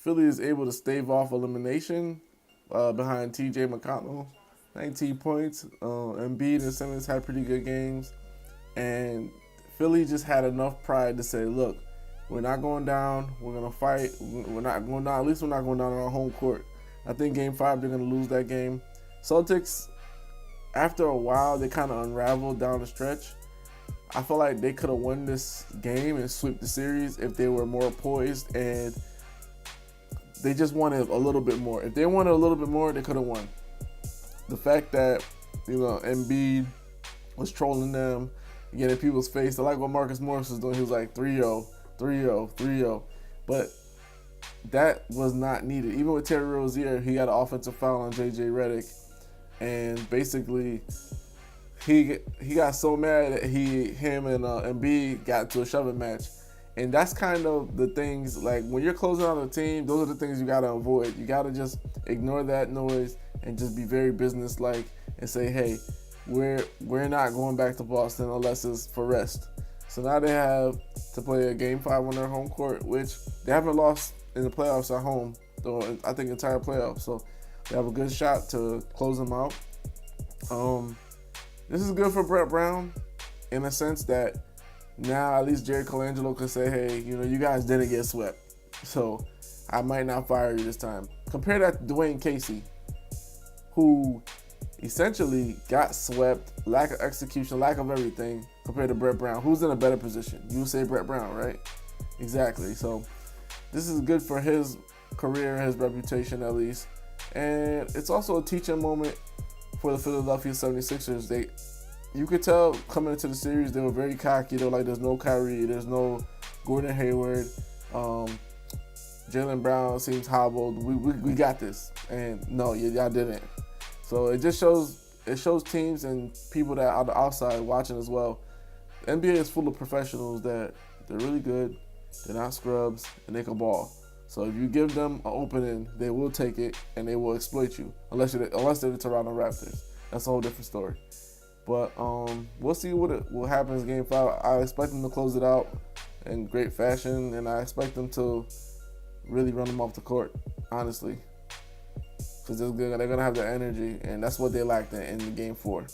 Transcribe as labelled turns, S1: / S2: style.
S1: Philly is able to stave off elimination behind T.J. McConnell, 19 points. Embiid and Simmons had pretty good games, and Philly just had enough pride to say, "Look, we're not going down. We're gonna fight. We're not going down. At least we're not going down on our home court." I think Game 5 they're gonna lose that game. Celtics, after a while, they kind of unraveled down the stretch. I feel like they could have won this game and swept the series if they were more poised and they just wanted a little bit more. If they wanted a little bit more, they could have won. The fact that, Embiid was trolling them, getting in people's face. I like what Marcus Morris was doing. He was like 3-0, 3-0, 3-0. But that was not needed. Even with Terry Rozier, he got an offensive foul on J.J. Redick. And basically, he got so mad that him and Embiid got into a shoving match. And that's kind of the things, like when you're closing out a team, those are the things you got to avoid. You got to just ignore that noise and just be very businesslike and say, hey, we're not going back to Boston unless it's for rest. So now they have to play a Game 5 on their home court, which they haven't lost in the playoffs at home, though I think entire playoffs. So they have a good shot to close them out. This is good for Brett Brown in a sense that now at least Jerry Colangelo can say, hey, you guys didn't get swept, so I might not fire you this time. Compare that to Dwayne Casey, who essentially got swept, lack of execution, lack of everything, compared to Brett Brown, who's in a better position. You would say Brett Brown, right? Exactly. So this is good for his career, his reputation at least. And it's also a teaching moment for the Philadelphia 76ers. You could tell coming into the series, they were very cocky. They were like, there's no Kyrie, there's no Gordon Hayward. Jaylen Brown seems hobbled. We got this. And no, y'all didn't. So it just shows teams and people that are on the outside watching as well. The NBA is full of professionals that they're really good, they're not scrubs, and they can ball. So if you give them an opening, they will take it and they will exploit you. Unless they're the Toronto Raptors. That's a whole different story. But we'll see what happens in Game 5. I expect them to close it out in great fashion, and I expect them to really run them off the court, honestly. Because they're going to have the energy, and that's what they lacked in Game 4.